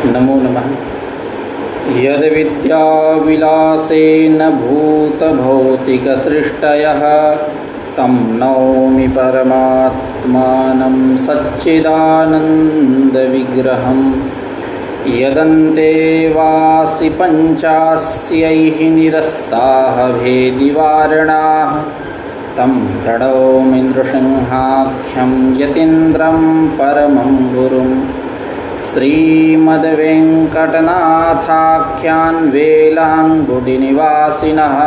नमो नमः। यद्विद्याविलासेन भूतभौतिकसृष्टयः तं नौमि परमात्मानं सच्चिदानन्दविग्रहं। यदन्ते वासि पञ्चास्यैः निरस्ताः भेदिवारणाः तं प्रणौमि नृसिंहाख्यं यतीन्द्रं परमं गुरुं। श्रीमद्वेङ्कटनाथाख्यान् वेलाङ्गुडिनिवासिनः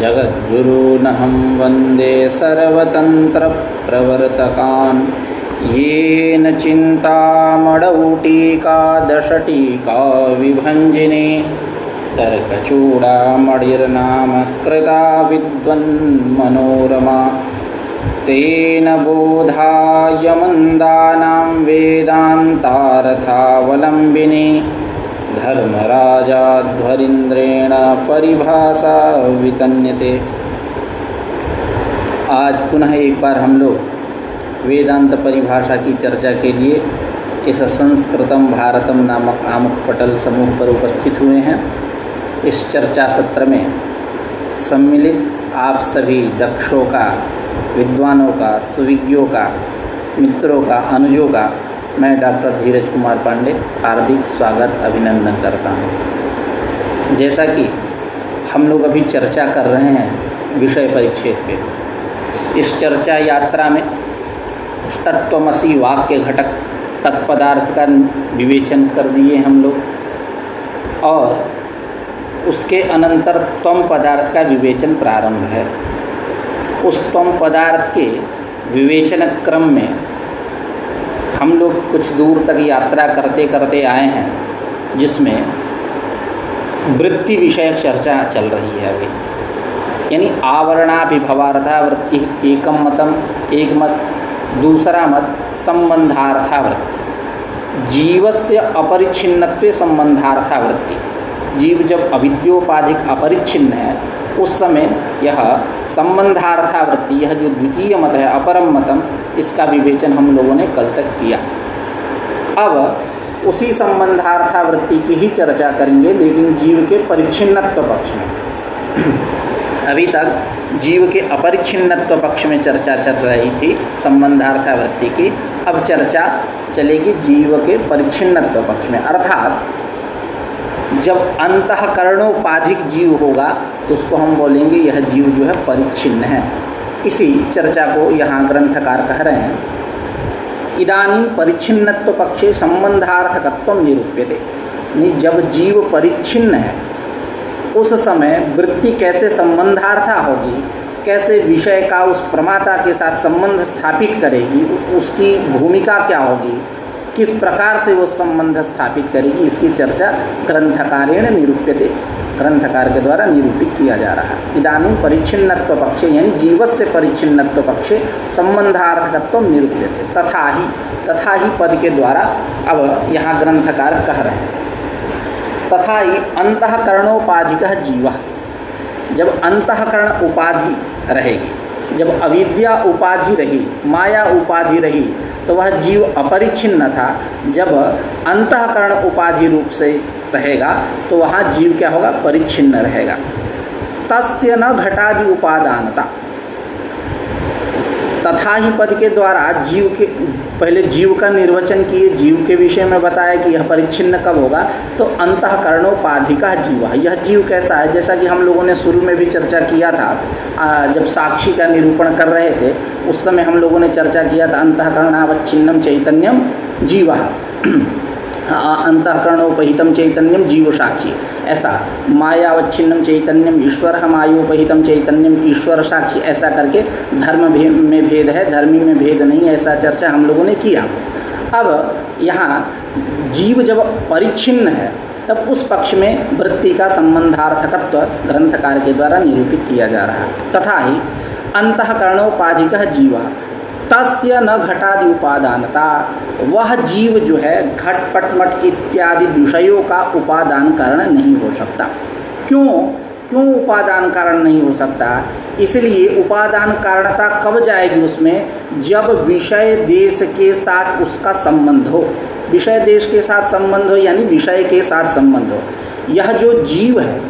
जगद्गुरूनहं वन्दे सर्वतन्त्रप्रवर्तकान्। येन चिन्तामणौटीकादशटीका विभञ्जिनी तर्कचूडामणिर्नाम कृता विद्वन्मनोरमा। तेन बोधाय मन्दानां वेदान्तार्थावलम्बिनी धर्मराजाध्वरीन्द्रेण परिभाषा वितन्यते। आज पुनः एक बार हम लोग वेदांत परिभाषा की चर्चा के लिए इस संस्कृतम भारतम नामक आमुख पटल समूह पर उपस्थित हुए हैं। इस चर्चा सत्र में सम्मिलित आप सभी दक्षों का, विद्वानों का, सुविज्ञों का, मित्रों का, अनुजों का मैं डॉक्टर धीरज कुमार पांडे हार्दिक स्वागत अभिनंदन करता हूँ। जैसा कि हम लोग अभी चर्चा कर रहे हैं विषय परिच्छेद पे, इस चर्चा यात्रा में तत्वमसी वाक्य घटक तत्पदार्थ का विवेचन कर दिए हम लोग, और उसके अनंतर त्वम पदार्थ का विवेचन प्रारंभ है। उस त्वम पदार्थ के विवेचन क्रम में हम लोग कुछ दूर तक यात्रा करते करते आए हैं, जिसमें वृत्ति विषयक चर्चा चल रही है अभी। यानी आवरणाभिभवार्था वृत्ति एकम मतम, एक मत। दूसरा मत संबंधार्था वृत्ति, जीवस्य अपरिच्छिन्नत्वे संबंधार्था वृत्ति। जीव जब अविद्योपाधिक अपरिच्छिन्न है उस समय यह संबंधार्था वृत्ति, यह जो द्वितीय मत है अपरम मतम, इसका विवेचन हम लोगों ने कल तक किया। अब उसी संबंधार्था वृत्ति की ही चर्चा करेंगे, लेकिन जीव के परिच्छिन्नत्व पक्ष में। अभी तक जीव के अपरिच्छिन्नत्व पक्ष में चर्चा चल रही थी संबंधार्था वृत्ति की। अब चर्चा चलेगी जीव के परिच्छिन्नत्व पक्ष में, अर्थात जब अंतःकरणोपाधिक जीव होगा तो उसको हम बोलेंगे यह जीव जो है परिच्छिन्न है। इसी चर्चा को यहाँ ग्रंथकार कह रहे हैं। इदानीं परिच्छिन्नत्व पक्षे संबंधार्थकत्वं निरूप्यते। जब जीव परिच्छिन्न है उस समय वृत्ति कैसे संबंधार्था होगी, कैसे विषय का उस प्रमाता के साथ संबंध स्थापित करेगी, उसकी भूमिका क्या होगी, किस प्रकार से वो संबंध स्थापित करेगी, इसकी चर्चा ग्रंथकारेण निरूप्यते, ग्रंथकार के द्वारा निरूपित किया जा रहा है। इदानीं परिच्छिन्नत्व पक्षे यानी जीवस्य परिच्छिन्नत्व पक्षे संबंधार्थकत्वं निरूप्यते। तथा ही पद के द्वारा अब यहाँ ग्रंथकार कह रहे हैं। तथा ही अंतःकरणोपाधिकः जीवः, जब अंतःकरण उपाधि रहेगी, जब अविद्या उपाधि रही, माया उपाधि रही, तो वह जीव अपरिच्छिन्न था। जब अंतःकरण उपाधि रूप से रहेगा तो वहाँ जीव क्या होगा, परिच्छिन्न रहेगा। तस्य न घटादि उपादानता। तथा ही पद के द्वारा जीव के, पहले जीव का निर्वचन किए, जीव के विषय में बताया कि यह परिच्छिन्न कब होगा, तो अंतःकरणोपाधिका जीव है। यह जीव कैसा है, जैसा कि हम लोगों ने शुरू में भी चर्चा किया था, जब साक्षी का निरूपण कर रहे थे उस समय हम लोगों ने चर्चा किया था अंतःकरणावच्छिन्नम चैतन्यम जीवः, अंतःकरणोपहितम चैतन्यम जीव साक्षी। ऐसा मायावच्छिन्नम चैतन्यम ईश्वर, मायोपहितम चैतन्यम ईश्वर साक्षी, ऐसा करके धर्म में भेद है, धर्मी में भेद नहीं, ऐसा चर्चा हम लोगों ने किया। अब यहाँ जीव जब परिच्छिन्न है तब उस पक्ष में वृत्ति का संबंधार्थकत्व ग्रंथकार के द्वारा निरूपित किया जा रहा है। तथा ही अंतःकरणोपाधिकः जीवः तस्य न घटादि उपादानता, वह जीव जो है घट पट मट इत्यादि विषयों का उपादान कारण नहीं हो सकता। क्यों? क्यों उपादान कारण नहीं हो सकता? इसलिए उपादान कारणता कब जाएगी उसमें, जब विषय देश के साथ उसका संबंध हो। विषय देश के साथ संबंध हो यानी विषय के साथ संबंध हो। यह जो जीव है,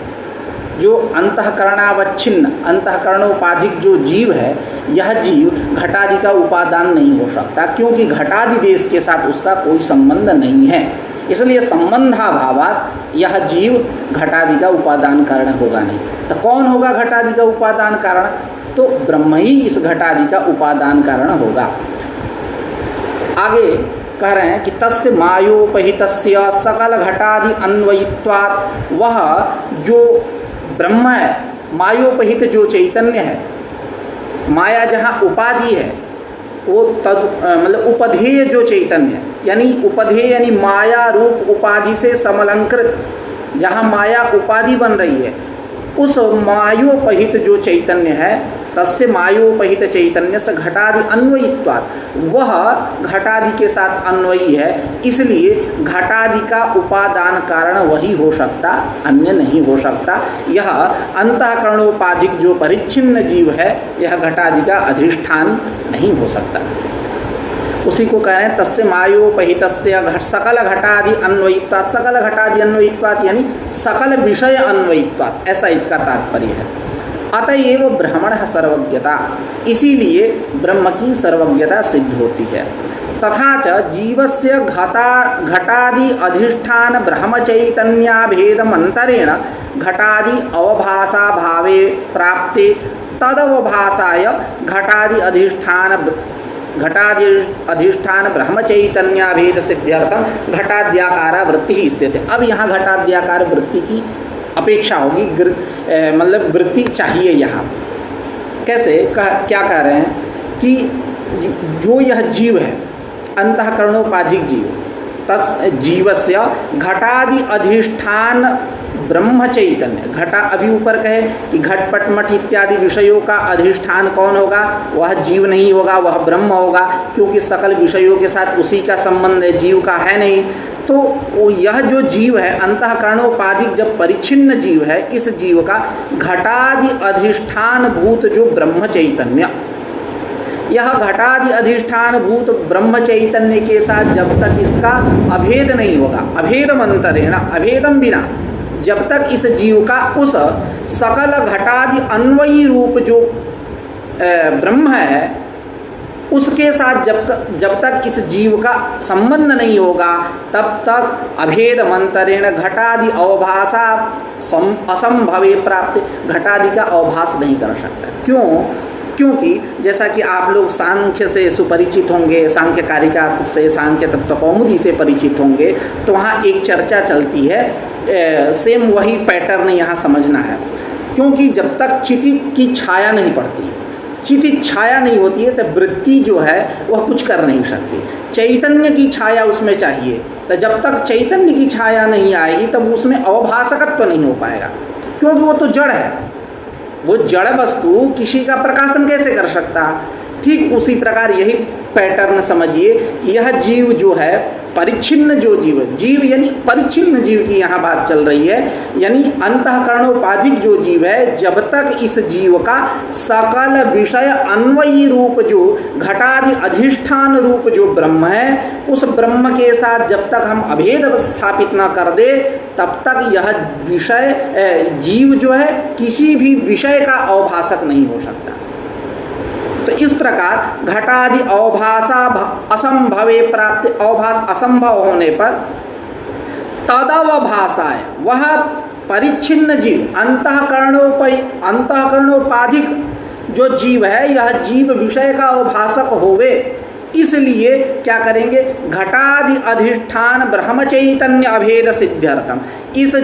जो अंतःकरणावच्छिन्न अंतःकरणोपाधिक जो जीव है, यह जीव घटादि का उपादान नहीं हो सकता, क्योंकि घटादि देश के साथ उसका कोई संबंध नहीं है। इसलिए संबंधाभावात यह जीव घटादि का उपादान कारण होगा नहीं। तो कौन होगा घटादि का उपादान कारण? तो ब्रह्म ही इस घटादि का उपादान कारण होगा। आगे कह रहे हैं कि तस्य मायोपहितस्य सकल घटादि अन्वयित्वात्, वह जो ब्रह्म है, मायोपहित जो चैतन्य है, माया जहाँ उपाधि है वो मतलब उपधेय जो चैतन्य है, यानी उपधेय यानी माया रूप उपाधि से समलंकृत, जहाँ माया उपाधि बन रही है, उस मायोपहित जो चैतन्य है, तस्य मायोपहित चैतन्य से घटादि अन्वयित्वात्, वह घटादि के साथ अन्वयी है, इसलिए घटादि का उपादान कारण वही हो सकता, अन्य नहीं हो सकता। यह अंतःकरणोपाधिक जो परिच्छिन्न जीव है, यह घटादि का अधिष्ठान नहीं हो सकता। उसी को कह रहे हैं तस्य मायोपहितस्य सकल घटादि अन्वयित्वात्। सकल घटादि अन्वयित्वात् यानी सकल विषय अन्वयित्वात्, ऐसा इसका तात्पर्य है। अतएव ब्रह्मणः सर्वज्ञता, इसीलिए ब्रह्म की सर्वज्ञता सिद्ध होती है। तथा च जीवस्य घटादि अधिष्ठान ब्रह्मचैतन्याभेदमन्तरेण घटादि अवभाषा भावे प्राप्ते तदवभाषाय घटादि अधिष्ठान ब्रह्मचैतन्याभेद सिद्ध्यर्थम घटाद्याकारा वृत्ति ही इष्यते। अब यहाँ घटाद्याकार वृत्ति की अपेक्षा होगी, मतलब वृत्ति चाहिए यहाँ। कैसे क्या कह रहे हैं कि जो यह जीव है अंतःकरणोपाधिक जीव, तस् जीवस्य घटादि अधिष्ठान ब्रह्म चैतन्य, घटा अभी ऊपर कहे कि घटपट मठ इत्यादि विषयों का अधिष्ठान कौन होगा? वह जीव नहीं होगा, वह ब्रह्म होगा, क्योंकि सकल विषयों के साथ उसी का संबंध है, जीव का है नहीं। तो यह जो जीव है अंतःकरणोपाधिक जब परिच्छिन्न जीव है, इस जीव का घटादि अधिष्ठान भूत जो ब्रह्म चैतन्य, यह घटादि अधिष्ठान भूत ब्रह्म चैतन्य के साथ जब तक इसका अभेद नहीं होगा, अभेदम अंतरेण, अभेदम बिना, जब तक इस जीव का उस सकल घटादि अन्वयी रूप जो ब्रह्म है उसके साथ जब तक इस जीव का संबंध नहीं होगा, तब तक अभेद मंतरेण घटादि अवभाषा असंभवे प्राप्त, घटादि का अवभास नहीं कर सकता। क्यों? क्योंकि जैसा कि आप लोग सांख्य से सुपरिचित होंगे, सांख्य कारिका से, सांख्य तत्व कौमुदी से परिचित होंगे, तो वहाँ एक चर्चा चलती है, सेम वही पैटर्न यहाँ समझना है। क्योंकि जब तक चिति की छाया नहीं पड़ती, चिति छाया नहीं होती है, तो वृत्ति जो है वह कुछ कर नहीं सकती। चैतन्य की छाया उसमें चाहिए, तो जब तक चैतन्य की छाया नहीं आएगी तब उसमें अवभाषकत्व नहीं हो पाएगा, क्योंकि वो तो जड़ है। वो जड़ वस्तु किसी का प्रकाशन कैसे कर सकता? ठीक उसी प्रकार यही पैटर्न समझिए कि यह जीव जो है परिच्छिन्न जो जीव है, जीव यानी परिच्छिन्न जीव की यहाँ बात चल रही है, यानी अंतःकरणोपाधिक जो जीव है, जब तक इस जीव का सकल विषय अन्वयी रूप जो घटादि अधिष्ठान रूप जो ब्रह्म है, उस ब्रह्म के साथ जब तक हम अभेद स्थापित न कर दे, तब तक यह विषय जीव जो है किसी भी विषय का अवभाषक नहीं हो सकता। तो इस प्रकार घटादि अवभाषा असंभवे प्राप्त, अवभाष असंभव होने पर तदवभाषाय, वह परिच्छिन्न जीव अंतःकरणोपाधिक जो जीव है, यह जीव विषय का अवभाषक होवे, इसलिए क्या करेंगे? घटादि अधिष्ठान ब्रह्म चैतन्य अभेद सिद्ध्यर्थम, इस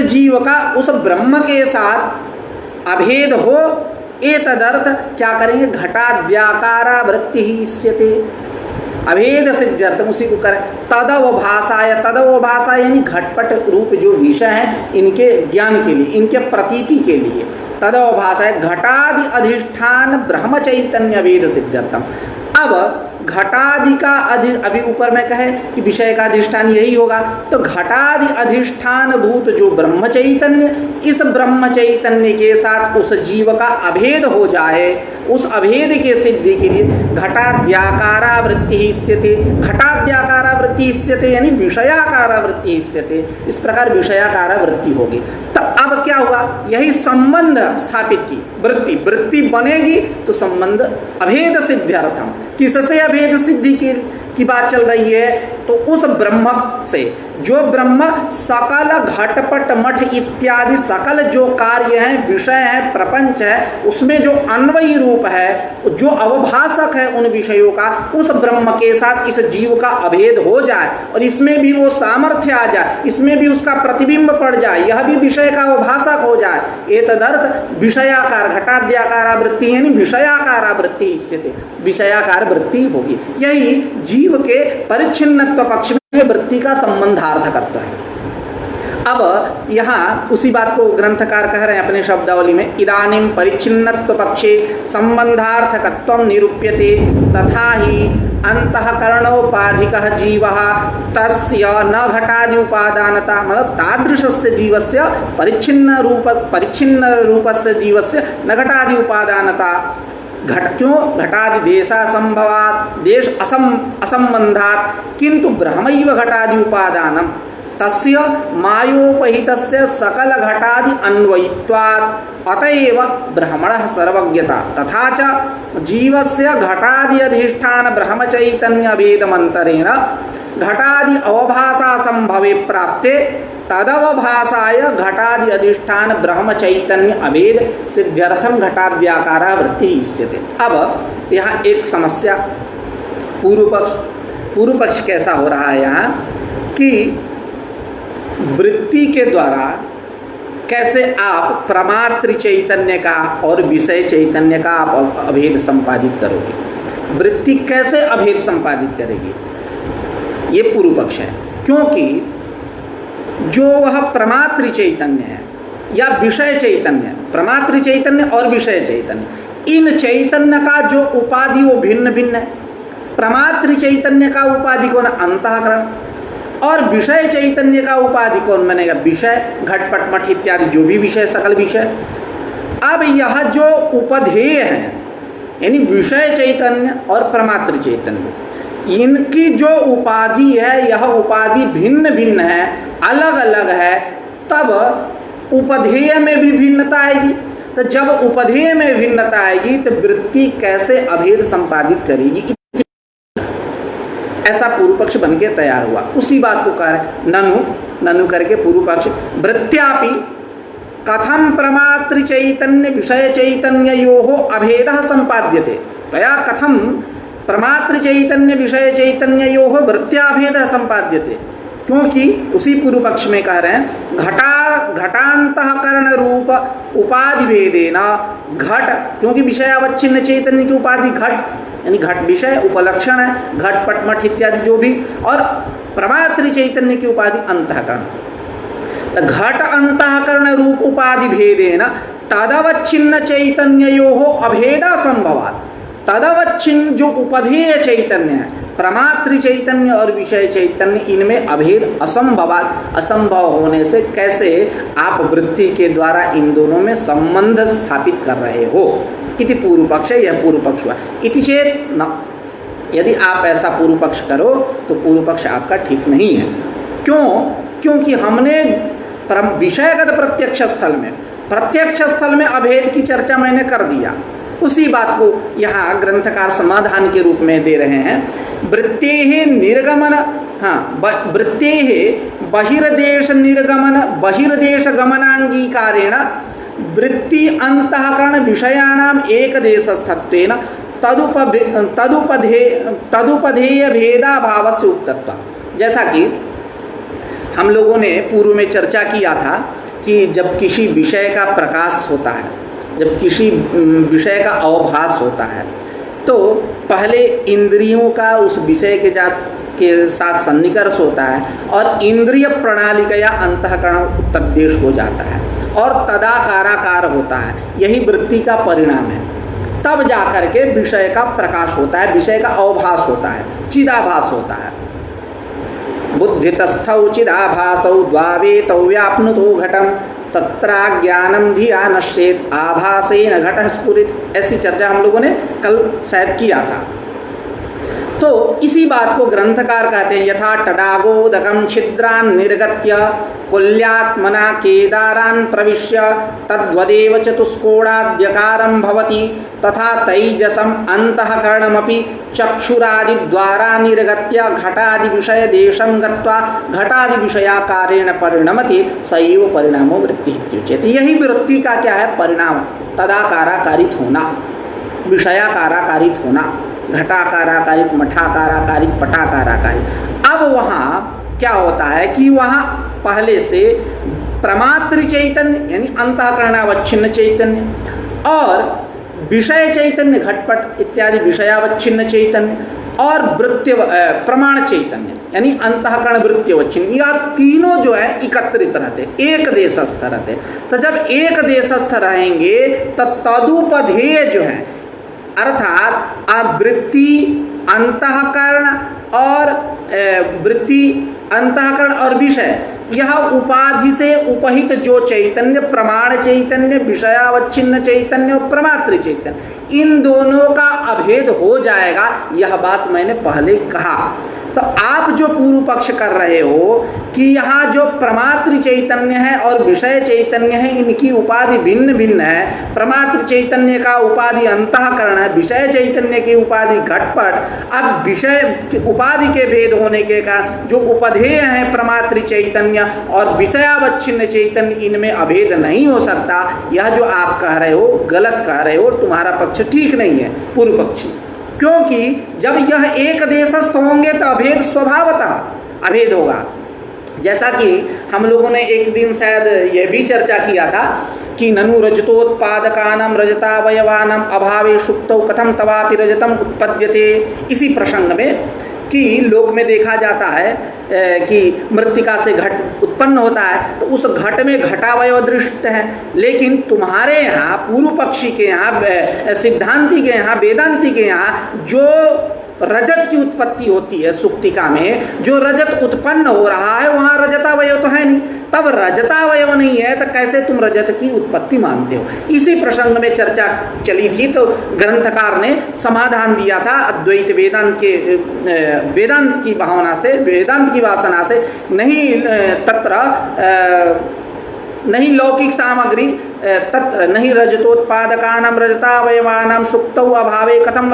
जीव का उस ब्रह्म के साथ अभेद हो, एतदर्थ क्या करेंगे? घटाद्याकारा वृत्ति ही इष्यते, अभेद सिद्ध्यर्थम, उसी को करें। तदवभाषाय, तदवभाषा यानी घटपट रूप जो विषय हैं इनके ज्ञान के लिए, इनके प्रतीति के लिए तदवभाषाय घटादि अधिष्ठान ब्रह्म चैतन्य अभेद सिद्ध्यर्थम। अब घटादि का अभी ऊपर में कहे कि विषय का अधिष्ठान यही होगा, तो घटादि अधिष्ठान भूत जो ब्रह्म चैतन्य, इस ब्रह्म चैतन्य के साथ उस जीव का अभेद हो जाए, उस अभेद के सिद्धि के लिए घटाद्याकारावृत्ति हिस्यते, घटाद्याकारावृत्ति हिस्यते यानी विषयाकारावृत्ति हिस्यते, इस प्रकार विषयाकारावृत्ति होगी। तो अब क्या हुआ, यही संबंध स्थापित की वृत्ति बनेगी तो संबंध अभेद सिद्ध्यर्थम, किससे अभेद सिद्धि की बात चल रही है, तो उस ब्रह्म से, जो ब्रह्म सकल घटपट मठ इत्यादि सकल जो कार्य हैं, विषय है, प्रपंच है, उसमें जो अन्वयी रूप है, जो अवभाषक है उन विषयों का, उस ब्रह्म के साथ इस जीव का अभेद हो जाए और इसमें भी वो सामर्थ्य आ जाए, इसमें भी उसका प्रतिबिंब पड़ जाए, यह भी विषय का अवभाषक हो जाए, एतदर्थ विषयाकार घटाद्याकारावृत्ति यानी विषयाकारावृत्ति इष्यते, विषयाकार वृत्ति होगी। यही जीव के परिच्छिन्नत्व पक्ष में वृत्ति का संबंधार्थकत्व है। अब यहाँ उसी बात को ग्रंथकार कह रहे हैं अपने शब्दावली में, इदानीं परिच्छिन्नत्व पक्षे संबंधार्थकत्वं निरूप्यते तथा ही अंतःकरणोपाधिकः जीवः तस्य न घटादि उपादानता, मतलब तादृशस्य जीवस्य परिच्छिन्न रूपस्य जीवस्य न घटादि उपादानता, क्यों घटादि देशासंभवात् देश असंबंधात् किंतु ब्रह्मैव घटादि उपादानम तस्य मायोपहितस्य सकल घटादि अन्वयित्वात् अतएव ब्रह्मणः सर्वज्ञता तथा च जीवस्य घटादि अधिष्ठान ब्रह्मचैतन्य भेदमंतरेण घटादि अवभाषा संभवे प्राप्ते तदवभाषाय घटादि अधिष्ठान ब्रह्म चैतन्य अभेद सिद्ध्यर्थम घटाद्याकारा वृत्ति इष्यते। अब यहाँ एक समस्या, पूर्व पक्ष कैसा हो रहा है यहाँ कि वृत्ति के द्वारा कैसे आप प्रमात्र चैतन्य का और विषय चैतन्य का आप अभेद संपादित करोगे, वृत्ति कैसे अभेद संपादित करेगी, ये पूर्व पक्ष है। क्योंकि जो वह प्रमात्र चैतन्य है या विषय चैतन्य, प्रमात्र चैतन्य और विषय चैतन्य, इन चैतन्य का जो उपाधि वो भिन्न भिन्न है। प्रमात्र चैतन्य का उपाधि कौन, अंतःकरण, और विषय चैतन्य का उपाधि कौन बनेगा, विषय, घटपट मठ इत्यादि जो भी विषय, सकल विषय। अब यह जो उपधेय है यानी विषय चैतन्य और प्रमात्र चैतन्य, इनकी जो उपाधि है यह उपाधि भिन्न भिन्न है, अलग अलग है, तब उपधेय में भी भिन्नता आएगी। तो जब उपधेय में भिन्नता आएगी तो वृत्ति कैसे अभेद संपादित करेगी, ऐसा पूर्व पक्ष बन के तैयार हुआ। उसी बात को कह रहे ननु करके पूर्व पक्ष, वृत्त्यापि कथम प्रमात्र चैतन्य विषय चैतन्ययोः अभेदः संपाद्यते, तया कथम प्रमात्र चैतन्य विषय चैतन्ययोः वृत्त्याभेदः संपाद्यते। क्योंकि उसी पूर्व पक्ष में कह रहे हैं घटांतःकरण रूप उपाधि भेदेन घट, क्योंकि विषयावच्छिन्न चैतन्य की उपाधि घट यानी घट विषय उपलक्षण है, घट पट मठ इत्यादि जो भी, और प्रमात्र चैतन्य की उपाधि अंतःकरण। तो घट अंतःकरण रूप उपाधि भेदेन तदवच्छिन्न चैतन्ययोः अभेदा संभवात्, तदवच्छिन्न जो उपधेय चैतन्य है, प्रमात्र चैतन्य और विषय चैतन्य, इनमें अभेद असंभवात्, असंभव होने से कैसे आप वृत्ति के द्वारा इन दोनों में संबंध स्थापित कर रहे हो, इति पूर्व पक्ष, यह पूर्व पक्ष हुआ। इति चेत न, यदि आप ऐसा पूर्व पक्ष करो तो पूर्व पक्ष आपका ठीक नहीं है। क्यों? क्योंकि हमने विषयगत प्रत्यक्ष स्थल में अभेद की चर्चा मैंने कर दिया। उसी बात को यहाँ ग्रंथकार समाधान के रूप में दे रहे हैं। वृत्तेः निर्गमन, वृत्तेः बहिर्देश निर्गमन बहिर्देश गमनांगीकारेण वृत्ति अंतःकरण विषयाणाम एक देशस्थत्वेन तदुपधेय भेदाभावस्य उक्तत्व। जैसा कि हम लोगों ने पूर्व में चर्चा किया था कि जब किसी विषय का प्रकाश होता है, जब किसी विषय का अवभास होता है, तो पहले इंद्रियों का उस विषय के साथ सन्निकर्ष होता है और इंद्रिय प्रणाली का या अंतःकरण तद्देश हो जाता है और तदाकाराकार होता है। यही वृत्ति का परिणाम है। तब जाकर के विषय का प्रकाश होता है, विषय का अवभास होता है, चिदाभास होता है। बुद्धितस्थौ चिदाभासौ द्वावेतौ व्याप्नुतो घटम तत्राज्ञानम धिया नश्येत आभासेन घटः स्फुरित। ऐसी चर्चा हम लोगों ने कल शायद किया था। तो इसी बात को ग्रंथकार कहते हैं, यथा तडागोदकम छिद्रान् निर्गत्य कुल्यात्मना केदारान् प्रविश्य तद्वदेव चतुष्कोणाद्यकारं भवति तथा तैजसम् अन्तःकरणमपि चक्षुरादिद्वारा निर्गत्य घटादि विषय देशं गत्वा घटादि विषयाकारेण परिणमति सैव परिणामो वृत्ति इत्युच्यते। यही वृत्ति का क्या है परिणाम, तदाकाराकारित होना, विषयाकाराकारित होना, घटाकाराकारित, मठाकाराकारित, पटाकाराकारित। अब वहाँ क्या होता है कि वहाँ पहले से प्रमात्र चैतन्य यानी अंतःकरणावच्छिन्न चैतन्य और विषय चैतन्य घटपट इत्यादि विषयावच्छिन्न चैतन्य और वृत्ति प्रमाण चैतन्य यानी अंतःकरण वृत्तिवच्छिन्न, यह तीनों जो है एकत्रित रहते, एक देशस्थ रहते। तो जब एक देशस्थ रहेंगे तो तदुपधेय जो है अर्थात वृत्ति अंतःकरण और वृत्ति अंतःकरण और विषय, यह उपाधि से उपहित जो चैतन्य प्रमाण चैतन्य, विषयावच्छिन्न चैतन्य और प्रमात्र चैतन्य, इन दोनों का अभेद हो जाएगा। यह बात मैंने पहले कहा। तो आप जो पूर्व पक्ष कर रहे हो कि यहाँ जो प्रमात्र चैतन्य है और विषय चैतन्य है इनकी उपाधि भिन्न भिन्न है, प्रमात्र चैतन्य का उपाधि अंतःकरण है, विषय चैतन्य की उपाधि घटपट। अब विषय उपाधि के भेद होने के कारण जो उपधेय है प्रमात्र चैतन्य और विषयावच्छिन्न चैतन्य, इनमें अभेद नहीं हो सकता। यह जो आप कह रहे हो गलत कह रहे हो और तुम्हारा पक्ष ठीक नहीं है पूर्व पक्षी, क्योंकि जब यह एक देशस्थ होंगे तो अभेद स्वभावतः अभेद होगा। जैसा कि हम लोगों ने एक दिन शायद यह भी चर्चा किया था कि ननु रजतोत्पादकानां रजतावयवानां अभावे सुप्तौ कथम तवापि रजतम उत्पद्यते। इसी प्रसंग में कि लोक में देखा जाता है कि मृत्तिका से घट उत्पन्न होता है तो उस घट में घटावयव दृष्ट है, लेकिन तुम्हारे यहाँ पूर्व पक्षी के यहाँ, सिद्धांति के यहाँ, वेदांति के यहाँ जो रजत की उत्पत्ति होती है सुक्तिका में, जो रजत उत्पन्न हो रहा है वहाँ रजतावयव तो है नहीं। तब रजतावयव नहीं है तो कैसे तुम रजत की उत्पत्ति मानते हो? इसी प्रसंग में चर्चा चली थी तो ग्रंथकार ने समाधान दिया था अद्वैत वेदांत की भावना से, वेदांत की वासना से नहीं, तत्र नहीं लौकिक सामग्री तत्र नहीं रजतोत्पादकानां रजतावयवानां सुक्तौ अभावे कथम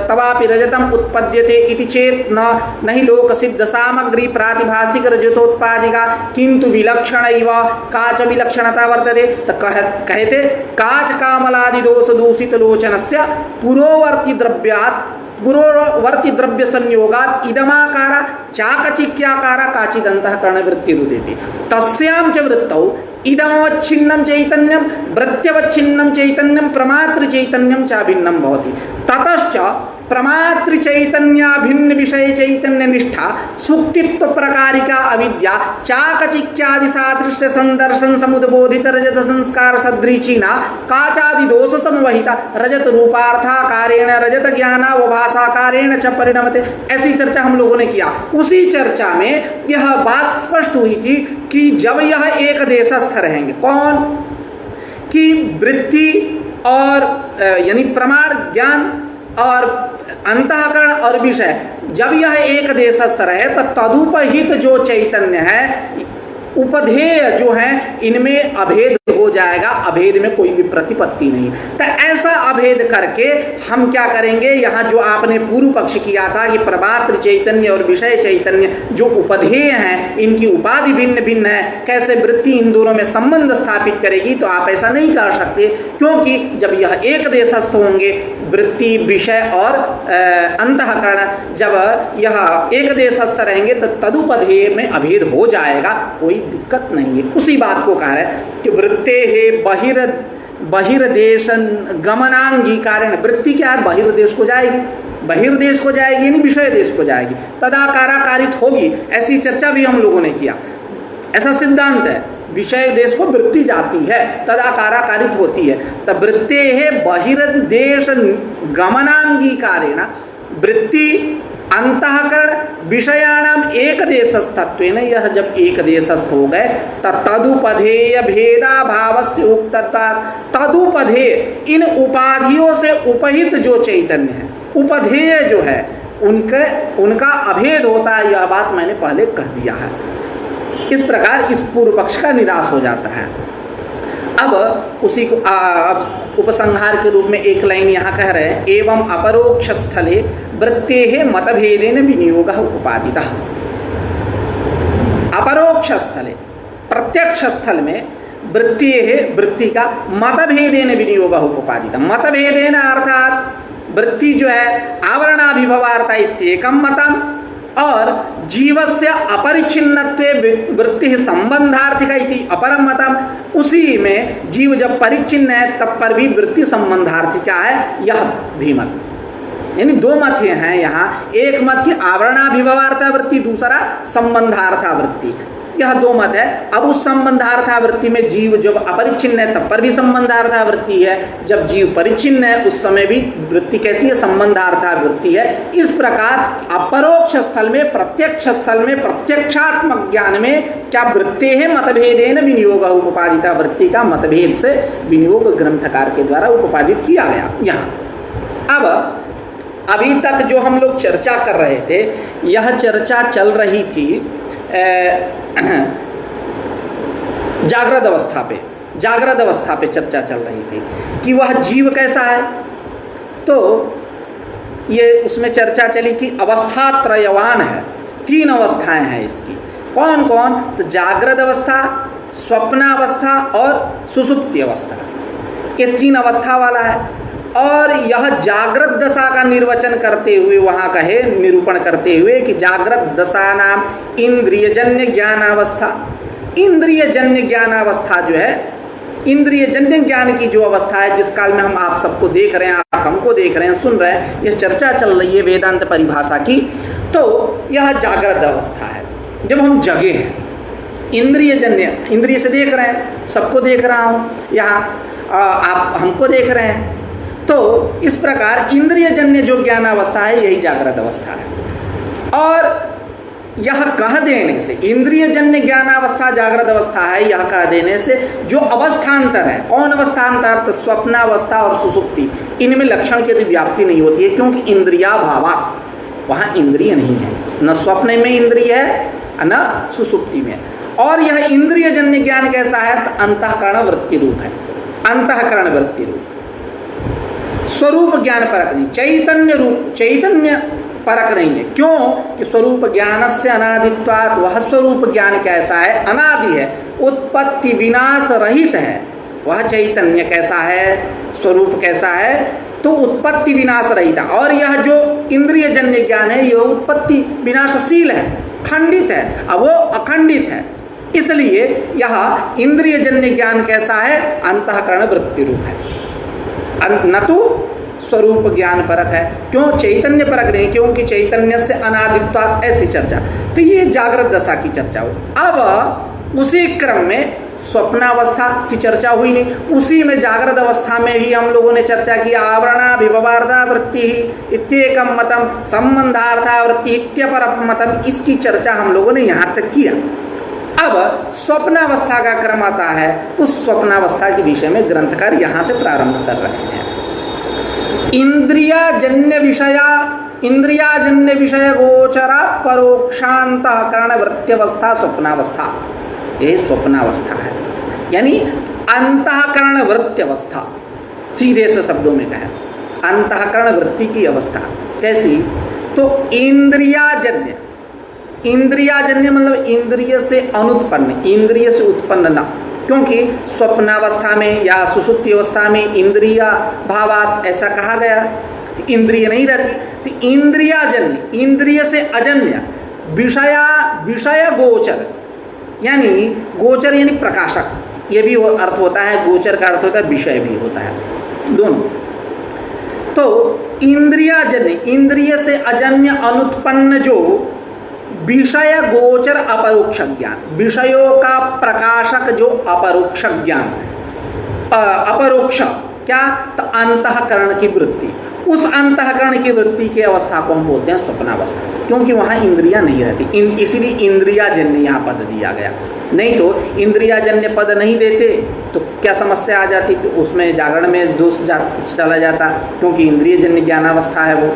तवापि रजतम उत्पद्यते इति चेत नहीं लोक सिद्ध सामग्री प्रातिभाषिक रजतोत्पादिका किंतु विलक्षण इव काच विलक्षणता वर्तते। तो कहते काच कामलादि दोष दूषित लोचनस्य पुरोवर्ती द्रव्यात् पुरोवर्ती द्रव्य संयोगात इदमाकारा चाकचिक्याकारा काचिद अंतःकरण वृत्ति रुदेति तस्यां च वृत्तौ इदमवच्छिन्नं चैतन्यं वृत्त्यवच्छिन्नं चैतन्यं प्रमात्र चैतन्यं च भिन्नं भवति। ततश्च प्रमात्र चैतन्य भिन्न विषय चैतन्य निष्ठा सुक्तित्व प्रकारिका अविद्या चाकचिक्यादि सादृश्य संदर्शन समुद्बोधित रजत संस्कार सदृचीना काचादि दोष समवहिता रजत रूपार्थाकारेण रजत ज्ञानावभासाकारेण च परिणमते। ऐसी चर्चा हम लोगों ने किया। उसी चर्चा में यह बात स्पष्ट हुई थी कि जब यह एक देशस्थ रहेंगे, कौन कि वृत्ति और यानी प्रमाण ज्ञान और अंतःकरण और विषय, जब यह एक देशस्थ रहे तो तदुपहित जो चैतन्य है उपधेय जो है इनमें अभेद हो जाएगा, अभेद में कोई भी प्रतिपत्ति नहीं। तो ऐसा अभेद करके हम क्या करेंगे, यहाँ जो आपने पूर्व पक्ष किया था कि प्रमात्र चैतन्य और विषय चैतन्य जो उपधेय हैं इनकी उपाधि भिन्न भिन्न है, कैसे वृत्ति इन दोनों में संबंध स्थापित करेगी, तो आप ऐसा नहीं कर सकते, क्योंकि जब यह एक देशस्थ होंगे वृत्ति विषय और अंतःकरण जब यह एक देशस्थ रहेंगे तो तदुपधेय में अभेद हो जाएगा, कोई दिक्कत नहीं है। उसी बात को कह रहे हैं कि वृत्ते है बहिर्देश गमनांगीकारेण, वृत्ति क्या है बहिर्देश को जाएगी, बहिर्देश को जाएगी यानी विषय देश को जाएगी, तदाकाराकारित होगी। ऐसी चर्चा भी हम लोगों ने किया, ऐसा सिद्धांत है। विषय देश को वृत्ति जाती है, तदाकारा कारित होती है। तब वृत्तेः बहिर्देश गमनांगीकारेण वृत्ति अंतःकरण विषयाणाम एक देशस्थत्वेन, यह जब एक देशस्थ हो गए तदुपधेय भेदा भावस्य उक्तत्वात्, तदुपधेय इन उपाधियों से उपहित जो चैतन्य है, उपधेय जो है उनका अभेद होता है, यह बात मैंने पहले कह दिया है। इस प्रकार इस पूर्व पक्ष का निराश हो जाता है। अब उसी को उपसंहार के रूप में एक लाइन यहाँ कह रहे हैं, एवं अपरोक्ष स्थले वृत्तेः मतभेदेन विनियोगः उपादितः। अपरोक्ष स्थले, प्रत्यक्ष स्थल में वृत्तेः वृत्ति का मतभेदेन विनियोगः उपादितः। मतभेदेन अर्थात वृत्ति जो है आवरणाभिभवार्था इत्येकं मतम, और जीवस्य अपरिच्छिन्नत्वे वृत्ति संबंधार्थिका इति अपरम मतम। उसी में जीव जब परिच्छिन्न है तब पर भी वृत्ति संबंधार्थिका है, यह भी मत। यानी दो मत हैं यहाँ, एक मत की आवरणाभिभवार्था वृत्ति, दूसरा संबंधार्था वृत्ति, यह दो मत है। अब उस संबंधार्था वृत्ति में जीव जब अपरिच्छिन्न है तब पर भी संबंधार्था वृत्ति है, जब जीव परिच्छिन्न है उस समय भी वृत्ति कैसी है, संबंधार्था वृत्ति है। इस प्रकार अपरोक्ष स्थल में, प्रत्यक्ष स्थल में, प्रत्यक्षात्मक ज्ञान में क्या वृत्ते है मतभेदेन विनियोग उपादिता, वृत्ति का मतभेद से विनियोग ग्रंथकार के द्वारा उपादित किया गया। यहाँ अब अभी तक जो हम लोग चर्चा कर रहे थे, यह चर्चा चल रही थी जागृत अवस्था पे चर्चा चल रही थी कि वह जीव कैसा है। तो ये उसमें चर्चा चली थी अवस्था त्रयवान है, तीन अवस्थाएं हैं इसकी। कौन कौन? तो जागृत अवस्था, स्वप्नावस्था और सुषुप्ति अवस्था, ये तीन अवस्था वाला है। और यह जागृत दशा का निर्वचन करते हुए वहाँ कहे, निरूपण करते हुए कि जागृत दशा नाम इंद्रियजन्य ज्ञानावस्था, इंद्रियजन्य ज्ञानावस्था जो है, इंद्रियजन्य ज्ञान की जो अवस्था है, जिस काल में हम आप सबको देख रहे हैं, आप हमको देख रहे हैं, सुन रहे हैं, यह चर्चा चल रही है वेदांत परिभाषा की। तो यह जागृत अवस्था है जब हम जगे हैं, इंद्रियजन्य, इंद्रिय से देख रहे हैं, सबको देख रहा हूँ यहाँ, आप हमको देख रहे हैं। तो इस प्रकार इंद्रियजन्य जो ज्ञान अवस्था है यही जागृत अवस्था है। और यह कह देने से, इंद्रियजन्य ज्ञानावस्था जागृत अवस्था है, यह कह देने से जो अवस्थांतर है, कौन अवस्थांतर? तो स्वप्नावस्था और सुषुप्ति, इनमें लक्षण की व्याप्ति नहीं होती है, क्योंकि इंद्रिया भावा, वहाँ इंद्रिय नहीं है, न स्वप्न में इंद्रिय है न सुषुप्ति में। और यह इंद्रियजन्य ज्ञान कैसा है? तो अंतःकरण वृत्ति रूप है, अंतःकरण वृत्ति रूप, स्वरूप ज्ञान परक नहीं, चैतन्य रूप, चैतन्य परक नहीं है। क्यों? कि स्वरूप ज्ञान से अनादित्वात्, वह स्वरूप ज्ञान कैसा है? अनादि है, उत्पत्ति विनाश रहित है। वह चैतन्य कैसा है? स्वरूप कैसा है? तो उत्पत्ति विनाश रहित है। और यह जो इंद्रियजन्य ज्ञान है, यह उत्पत्ति विनाशशील है, खंडित है, अब वो अखंडित है। इसलिए यह इंद्रियजन्य ज्ञान कैसा है? अंतःकरण वृत्ति रूप है, न तो स्वरूप ज्ञान परक है। क्यों? चैतन्य परक नहीं, क्योंकि चैतन्य से अनादित्वात्, ऐसी चर्चा। तो ये जागृत दशा की चर्चा हुई। अब उसी क्रम में स्वप्नावस्था की चर्चा हुई नहीं, उसी में जागृत अवस्था में भी हम लोगों ने चर्चा की आवरणाभिभवार्था वृत्ति इत्येकं मतम, संबंधार्था वृत्ति इत्यपरम मतम, इसकी चर्चा हम लोगों ने यहाँ तक किया। अब स्वप्नावस्था का क्रम आता है, तो स्वप्नावस्था के विषय में ग्रंथकार यहाँ से प्रारंभ कर रहे हैं। इंद्रियाजन्य विषय गोचरा परोक्षांतःकरण वृत्त्यवस्था स्वप्नावस्था, यही स्वप्नावस्था है। यानी अंतःकरण वृत्त्यवस्था, सीधे से शब्दों में कहें, अंतःकरण वृत्ति की अवस्था कैसी? तो इंद्रियाजन्य, इंद्रियाजन्य मतलब इंद्रिय से अनुत्पन्न, इंद्रिय से उत्पन्न न, क्योंकि स्वप्नावस्था में या सुषुप्ति अवस्था में इंद्रिया भावात ऐसा कहा गया, इंद्रिय नहीं रहती। तो इंद्रियाजन्य, इंद्रिय से अजन्य, विषय गोचर, यानी गोचर यानी प्रकाशक, ये भी अर्थ होता है, गोचर का अर्थ होता है विषय भी होता है, दोनों। तो इंद्रियाजन्य, इंद्रिय से अजन्य अनुत्पन्न जो विषय गोचर अपरोक्ष ज्ञान, विषयों का प्रकाशक जो अपरोक्ष ज्ञान, अपरोक्ष क्या, तो अंतःकरण की वृत्ति, उस अंतःकरण की वृत्ति की अवस्था को हम बोलते हैं स्वप्नावस्था, क्योंकि वहाँ इंद्रियां नहीं रहती, इसीलिए इंद्रियाजन्य यहाँ पद दिया गया। नहीं तो इंद्रियाजन्य पद नहीं देते तो क्या समस्या आ जाती, तो उसमें जागरण में दोष चला जाता, क्योंकि इंद्रियजन्य ज्ञानावस्था है वो।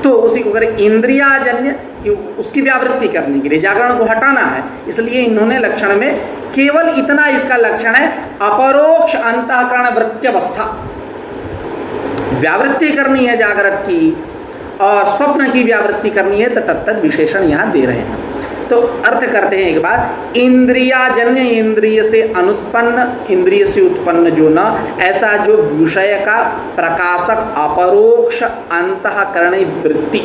तो उसी को करें इंद्रियाजन्य, उसकी व्यावृत्ति करने के लिए जागरण को हटाना है, इसलिए इन्होंने लक्षण में केवल इतना इसका लक्षण है, अपरोक्ष अंतःकरण वृत्त्यवस्था, व्यावृत्ति करनी है जागृत की और स्वप्न की व्यावृत्ति करनी है, तो तत्त विशेषण यहाँ दे रहे हैं। तो अर्थ करते हैं एक बार, इंद्रियाजन्य, इंद्रिय से अनुत्पन्न, इंद्रिय से उत्पन्न जो न, ऐसा जो विषय का प्रकाशक अपरोक्ष अंतःकरण वृत्ति,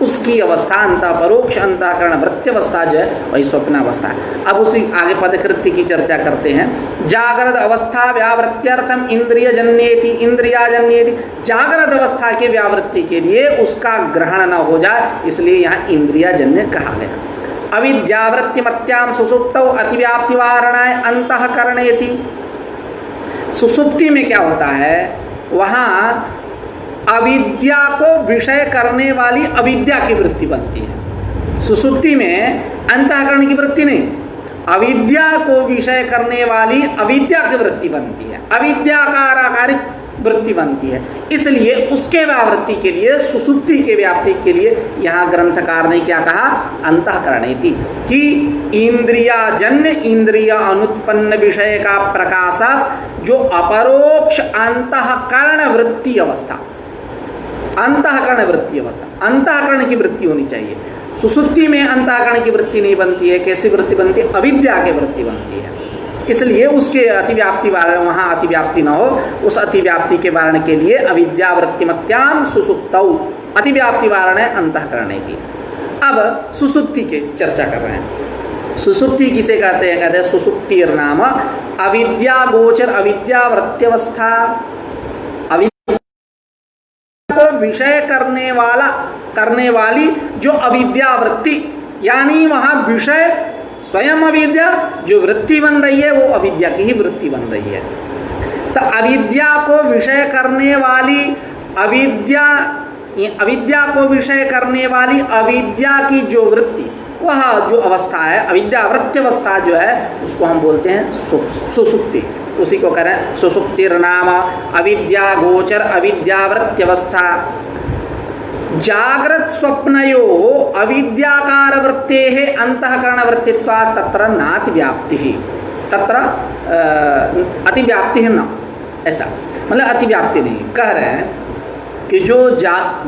उसकी अवस्था अंतःपरोक्ष अंतःकरण वृत्त्यवस्था जो है वही स्वप्नावस्था है। अब उसी आगे पदकृत्य की चर्चा करते हैं। जागृत अवस्था व्यावृत्त्यर्थम इंद्रियजन्येति, इंद्रियाजन्येति, जागृत अवस्था की व्यावृत्ति के लिए उसका ग्रहण न हो जाए, इसलिए यहाँ इंद्रियाजन्य कहा गया। अविद्यावृत्तिमत्याम सुसुप्तौ अतिव्याप्तिवारणाय अंतःकरणेति, सुसुप्ति में क्या होता है, वहाँ अविद्या को विषय करने वाली अविद्या की वृत्ति बनती है। सुसुप्ति में अंतःकरण की वृत्ति नहीं, अविद्या को विषय करने वाली अविद्या की वृत्ति बनती है, अविद्याकाराकारिक वृत्ति बनती है। इसलिए उसके व्यावृत्ति के लिए, सुसुप्ति के व्याप्ति के लिए यहाँ ग्रंथकार ने क्या कहा, अंतःकरणेति, कि इंद्रियाजन्य, इंद्रिय अनुत्पन्न विषय का प्रकाशक जो अपरोक्ष अंतःकरण वृत्ति अवस्था, अंतःकरण वृत्ति अवस्था, अंतःकरण की वृत्ति होनी चाहिए। सुसुप्ति में अंतःकरण की वृत्ति नहीं बनती है, कैसी वृत्ति बनती है, अविद्या की वृत्ति बनती है। इसलिए उसके अतिव्याप्ति वारण, वहाँ अतिव्याप्ति न हो, उस अतिव्याप्ति के वारण के लिए अविद्यावृत्तिमत्याम सुसुप्तौ, अतिव्याप्ति वारण है अंतःकरणेति। अब सुसुप्ति के चर्चा कर रहे हैं। सुसुप्ति किसे कहते हैं, कहते हैं सुसुप्तिर नाम अविद्या गोचर अविद्यावृत्त्यवस्था, को विषय करने वाली जो अविद्यावृत्ति, यानी वहाँ विषय स्वयं अविद्या, जो वृत्ति बन रही है वो अविद्या की ही वृत्ति बन रही है। तो अविद्या को विषय करने वाली अविद्या को विषय करने वाली अविद्या की जो वृत्ति, वह जो अवस्था है अविद्यावृत्त्यवस्था जो है, उसको हम बोलते हैं सुसुप्ति। उसी को करें सुसुप्तिर्नाम अविद्या गोचर अविद्यावृत्त्यवस्था। जागृत स्वप्नयो अविद्याकार वृत्तेः अंतःकरण वृत्तित्वात् तत्र नाति व्याप्ति, तत्र अतिव्याप्ति न, ऐसा मतलब अतिव्याप्ति नहीं। कह रहे हैं कि जो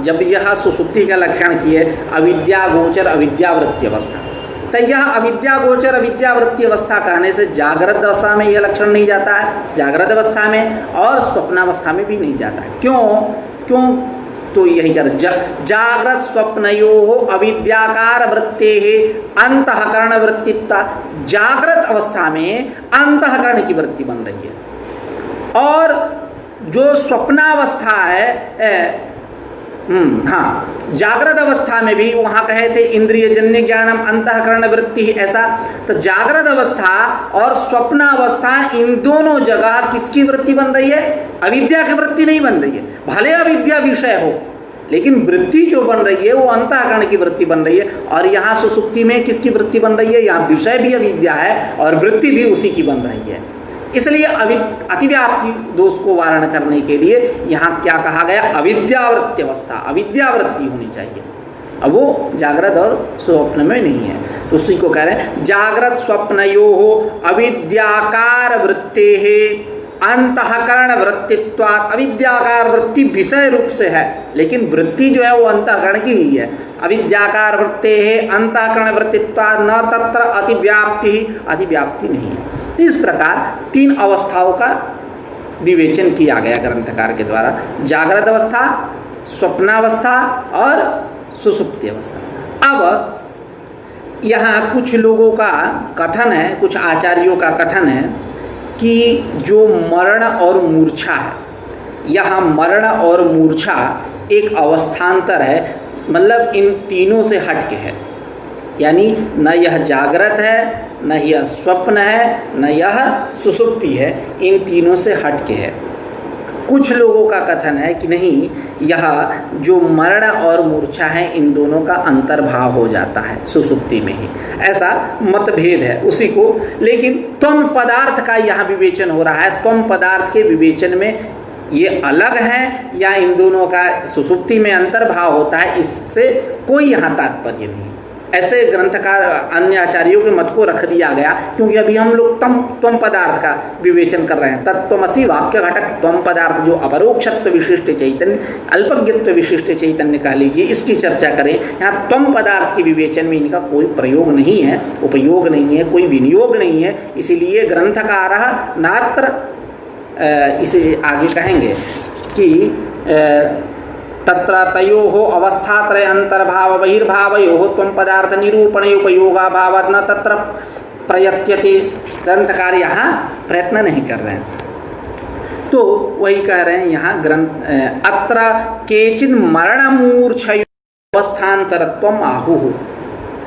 जब यह सुसुप्ति का लक्षण किए अविद्या गोचर अविद्यावृत्ति अवस्था, तो यह अविद्या गोचर अविद्यावृत्ति अवस्था कहने से जागृत अवस्था में यह लक्षण नहीं जाता है, जागृत अवस्था में और स्वप्नावस्था में भी नहीं जाता है। क्यों तो यही कर जागृत स्वप्नयो अविद्याकार वृत्तेः अंतःकरण वृत्तित्वा, जागृत अवस्था में अंतःकरण की वृत्ति बन रही है, और जो स्वप्नावस्था है जागृत अवस्था में भी वहाँ कहे थे इंद्रियजन्य ज्ञानम अंतःकरण वृत्ति, ऐसा तो जागृत अवस्था और स्वप्नावस्था इन दोनों जगह किसकी वृत्ति बन रही है, अविद्या की वृत्ति नहीं बन रही है। भले अविद्या विषय हो, लेकिन वृत्ति जो बन रही है वो अंतःकरण की वृत्ति बन रही है। और यहाँ सुसुप्ति में किसकी वृत्ति बन रही है, यहाँ विषय भी अविद्या है और वृत्ति भी उसी की बन रही है। इसलिए अतिव्याप्ति दोष को वारण करने के लिए यहाँ क्या कहा गया, अविद्यावृत्ति अवस्था, अविद्यावृत्ति होनी चाहिए। अब वो जागृत और स्वप्न में नहीं है, तो उसी को कह रहे हैं जागृत स्वप्नयोः अविद्याकार वृत्तेः अंतःकरण वृत्तित्वात्। अविद्याकार वृत्ति विषय रूप से है, लेकिन वृत्ति जो है वो अंतःकरण की ही है। अविद्याकार वृत्तेः अंतःकरण वृत्तित्वात् न तत्र अतिव्याप्ति, अतिव्याप्ति नहीं है। इस प्रकार तीन अवस्थाओं का विवेचन किया गया ग्रंथकार के द्वारा, जागृत अवस्था, स्वप्नावस्था और सुसुप्ति अवस्था। अब यहाँ कुछ लोगों का कथन है, कुछ आचार्यों का कथन है कि जो मरण और मूर्छा है, यहाँ मरण और मूर्छा एक अवस्थांतर है, मतलब इन तीनों से हट के है। यानी न यह जागृत है, न यह स्वप्न है, न यह सुषुप्ति है, इन तीनों से हट के है। कुछ लोगों का कथन है कि नहीं, यह जो मरण और मूर्छा है इन दोनों का अंतर्भाव हो जाता है सुषुप्ति में ही, ऐसा मतभेद है उसी को। लेकिन त्वम पदार्थ का यहाँ विवेचन हो रहा है। त्वम पदार्थ के विवेचन में ये अलग है या इन दोनों का सुषुप्ति में अंतर्भाव होता है, इससे कोई यहाँ तात्पर्य नहीं। ऐसे ग्रंथकार अन्य आचार्यों के मत को रख दिया गया, क्योंकि अभी हम लोग त्वम पदार्थ का विवेचन कर रहे हैं। तत्त्वमसि वाक्य घटक त्वम पदार्थ जो अपरोक्षत्व विशिष्ट चैतन्य, अल्पज्ञत्व विशिष्ट चैतन्य कह लीजिए, इसकी चर्चा करें। यहाँ त्वम पदार्थ के विवेचन में इनका कोई प्रयोग नहीं है, उपयोग नहीं है, कोई विनियोग नहीं है। इसीलिए ग्रंथकारः नात्र, इसे आगे कहेंगे कि तत्र तयोः अवस्थात्रय अंतर्भाव बहिर्भावयोः त्वं पदार्थ निरूपणे उपयोगाभावात् न तत्र प्रयत्यते। ग्रंथकार यहाँ प्रयत्न नहीं कर रहे हैं, तो वही कह रहे हैं यहाँ ग्रंथ अत्र केचिन मरणमूर्छयो अवस्थान्तरत्वम् आहुः।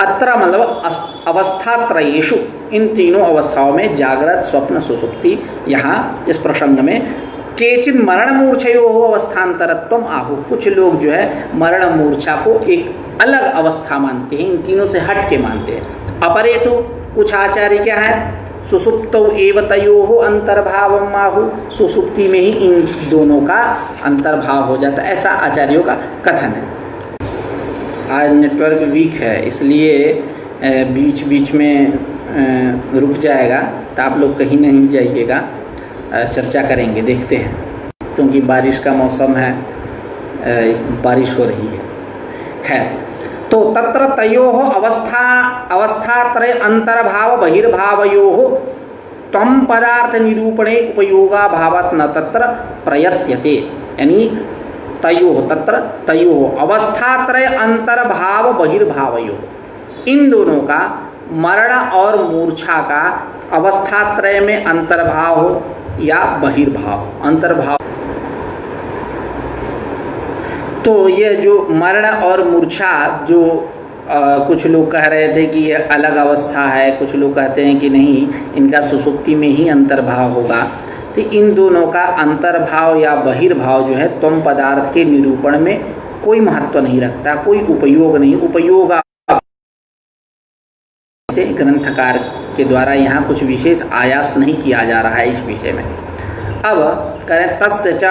अत्र मतलब अवस्थात्रयेषु, इन तीनों अवस्थाओं में जागृत स्वप्न सुषुप्ति, यहाँ इस प्रसंग में केचिन मरण मूर्छयो अवस्थान्तरत्वम् आहु। कुछ लोग जो है मरण मूर्छा को एक अलग अवस्था मानते हैं, इन तीनों से हट के मानते हैं। अपरे तो कुछ आचार्य क्या है, सुषुप्तौ एव तयोः अंतर्भावम् आहु, सुषुप्ति में ही इन दोनों का अंतर्भाव हो जाता है, ऐसा आचार्यों का कथन है। आज नेटवर्क वीक है, इसलिए बीच बीच में रुक जाएगा, तो आप लोग कहीं नहीं जाइएगा, चर्चा करेंगे, देखते हैं, क्योंकि बारिश का मौसम है, बारिश हो रही है। खैर, तो तत्र तयोः अवस्थात्रय अंतर्भाव बहिर्भावयोः त्वं पदार्थ निरूपणे उपयोगाभावात् न तत्र प्रयत्यते। यानी तत्र तयोः अवस्थात्रय अंतर्भाव बहिर्भावयोः, इन दोनों का मरण और मूर्छा का अवस्थात्रय में अंतर्भाव हो या बहिर्भाव, अंतर्भाव। तो ये जो मरण और मूर्छा, जो कुछ लोग कह रहे थे कि ये अलग अवस्था है, कुछ लोग कहते हैं कि नहीं, इनका सुषुप्ति में ही अंतर्भाव होगा। तो इन दोनों का अंतर्भाव या बहिर्भाव जो है त्वम पदार्थ के निरूपण में कोई महत्व नहीं रखता, कोई उपयोग नहीं। उपयोग ग्रंथकार के द्वारा यहाँ कुछ विशेष आयास नहीं किया जा रहा है इस विषय में। अब करें तस्य च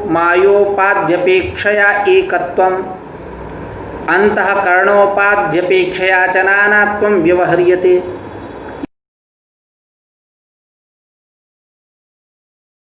मायोपाध्यपेक्षया एकत्वम अंतःकरणोपाध्यपेक्षया च नानात्वं व्यवह्रियते।